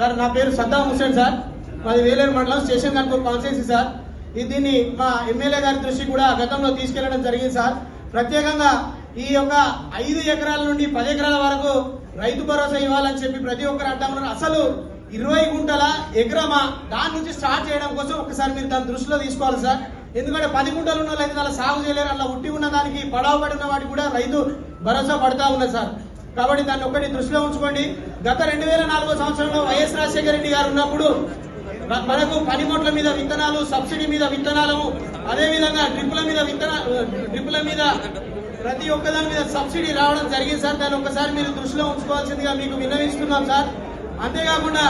Sir నా పేరు Saddam Hussain sir, మాది వేలేరు మండలం స్టేషన్ కనుక కాన్స్టిట్యున్సీ సార్. దీన్ని మా ఎమ్మెల్యే గారి దృష్టి కూడా గతంలో తీసుకెళ్లడం జరిగింది సార్. ప్రత్యేకంగా ఈ యొక్క 5 ఎకరాల నుండి 10 ఎకరాల వరకు రైతు భరోసా ఇవ్వాలని చెప్పి ప్రతి ఒక్కరు అంటా ఉన్నారు. అసలు 20 గుంటల ఎకరమా దాని నుంచి స్టార్ట్ చేయడం కోసం ఒకసారి మీరు దాని దృష్టిలో తీసుకోవాలి సార్. ఎందుకంటే 10 గుంటలు ఉన్న వాళ్ళు అయితే అలా సాగు చేయలేరు. అలా ఉట్టి ఉన్న దానికి పడవ పడిన వాటికి కూడా రైతు భరోసా పడతా ఉన్నది సార్. కాబట్టి దాన్ని ఒకటి దృష్టిలో ఉంచుకోండి. గత 2004 సంవత్సరంలో వైఎస్ రాజశేఖర రెడ్డి గారు ఉన్నప్పుడు మనకు పనిముట్ల మీద విత్తనాలు, సబ్సిడీ మీద విత్తనాలు, అదేవిధంగా డ్రిప్పుల మీద ప్రతి ఒక్కదాని మీద సబ్సిడీ రావడం జరిగింది సార్. దాన్ని ఒక్కసారి మీరు దృష్టిలో ఉంచుకోవాల్సిందిగా మీకు విన్నవిస్తున్నాం సార్. అంతేకాకుండా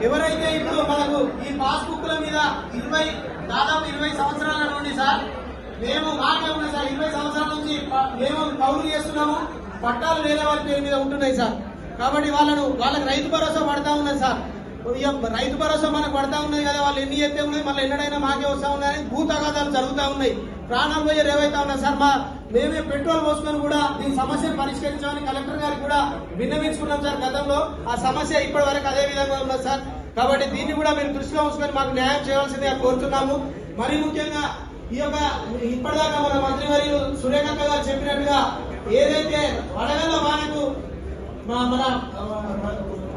ఎవరైతే ఇప్పుడు మనకు ఈ పాస్బుక్ల మీద దాదాపు 20 సంవత్సరాల నుండి సార్ మేము మాకే ఉన్నాయి సార్. 20 సంవత్సరాల నుంచి మేము కౌలు చేస్తున్నాము, పట్టాలు వేరే వారి పేరు మీద ఉంటున్నాయి సార్. కాబట్టి వాళ్ళకి రైతు భరోసా పడతా ఉన్నది సార్. రైతు భరోసా మనకు పడతా ఉన్నాయి కదా, వాళ్ళు ఎన్ని ఎత్తే ఉన్నాయి, మళ్ళీ ఎన్నడైనా మాకే వస్తా ఉన్నాయని భూతగాదాలు జరుగుతూ ఉన్నాయి, ప్రాణాలు పోయే రేవైతా ఉన్నాయి సార్. మేమే పెట్రోల్ పోసుకొని కూడా దీని సమస్యను పరిష్కరించామని కలెక్టర్ గారికి కూడా విన్నవించుకున్నాం సార్ గతంలో. ఆ సమస్య ఇప్పటి వరకు అదే విధంగా ఉన్నది సార్. కాబట్టి దీన్ని కూడా మీరు దృష్టిలో ఉంచుకొని మాకు న్యాయం చేయవలసిందిగా కోరుతున్నాము. మరీ ముఖ్యంగా ఈ యొక్క ఇప్పటిదాకా మన మంత్రివర్యులు సురేఖక్క గారు చెప్పినట్టుగా ఏదైతే వడగళ్ళ వానకు మన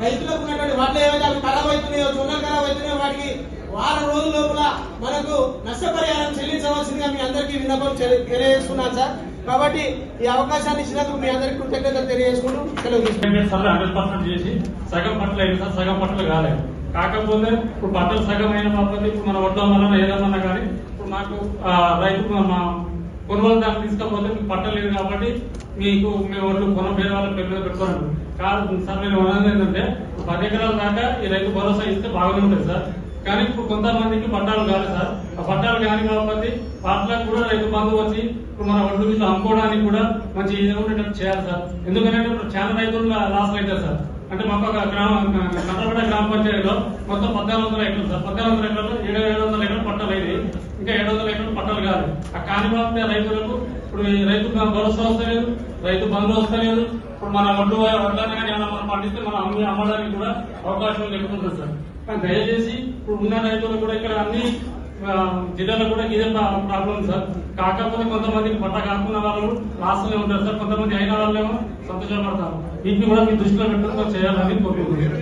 రైతులకు ఉన్నటువంటి వాటిలో ఏవైతే అవి ఖరాబ్ అవుతున్నాయో, జొన్నలు ఖరాబ్ అవుతున్నాయో వాటికి వారం రోజుల లోపల మనకు నష్టపరిహారం చెల్లించవలసిందిగా మీ అందరికీ విన్నపం తెలియజేస్తున్నాను సార్. కాబట్టి ఈ అవకాశాన్ని ఇచ్చినందుకు మీ అందరికీ కృతజ్ఞతలు తెలియజేసుకుంటూ సెలవు చేసి సగం పట్టలు అయింది సార్, సగం పట్టలు కాలేదు. కాకపోతే ఇప్పుడు పట్టలు సగం అయిన బాబు ఇప్పుడు మన వడ్డం వలన ఏదన్నా కానీ ఇప్పుడు మాకు రైతు మా కొనుగోలు దాన్ని తీసుకపోతే మీకు పట్టలేదు కాబట్టి మీకు మీ ఒళ్ళు కొన పేరు వాళ్ళ పేరు మీద పెట్టుకోండి కాదు సార్. నేను ఉన్నది ఏంటంటే 10 ఎకరాల దాకా ఈ రైతు భరోసా ఇస్తే బాగానే ఉంటుంది సార్. కానీ ఇప్పుడు కొంతమందికి పట్టాలు కాలేదు సార్. ఆ పట్టాలు కాని కాబట్టి వాటిలకు కూడా రైతు బంధు వచ్చి ఇప్పుడు మన ఒడ్డు వీళ్ళు అమ్ముకోవడానికి కూడా మంచి ఇది ఉండేటట్టు చేయాలి సార్. ఎందుకంటే ఇప్పుడు చాలా రైతులు లాస్ అవుతారు సార్. అంటే మాకు ఒక కట్టపడ గ్రామ పంచాయతీలో మొత్తం 1400 ఎకరాలు సార్. 1400 ఎకరాలు 700 ఎకరాలు పట్టాలు అయింది, ఇంకా 700 ఎకరాలు పట్టాలు కాదు. ఆ కాని బాబు రైతులకు ఇప్పుడు రైతు భరోసా వస్తలేదు, రైతు బంధు వస్తలేదు. ఇప్పుడు మన వడ్డాన్ని కానీ ఏమైనా మనం పండిస్తే మనం అమ్మడానికి కూడా అవకాశం లేకపోతుంది సార్. కానీ దయచేసి ఇప్పుడు ఉన్న రైతులు కూడా ఇక్కడ అన్ని జిల్లాలో కూడా ఇదే ప్రాబ్లం సార్. కాకపోతే కొంతమందికి పట్ట కాకున్న వాళ్ళు లాస్ట్లోనే ఉంటారు సార్, కొంతమంది అయిన వాళ్ళేమో సంతోషపడతారు. వీటిని కూడా మీ దృష్టిలో పెట్టుకుని చేయాలని కోరుకుంటున్నారు.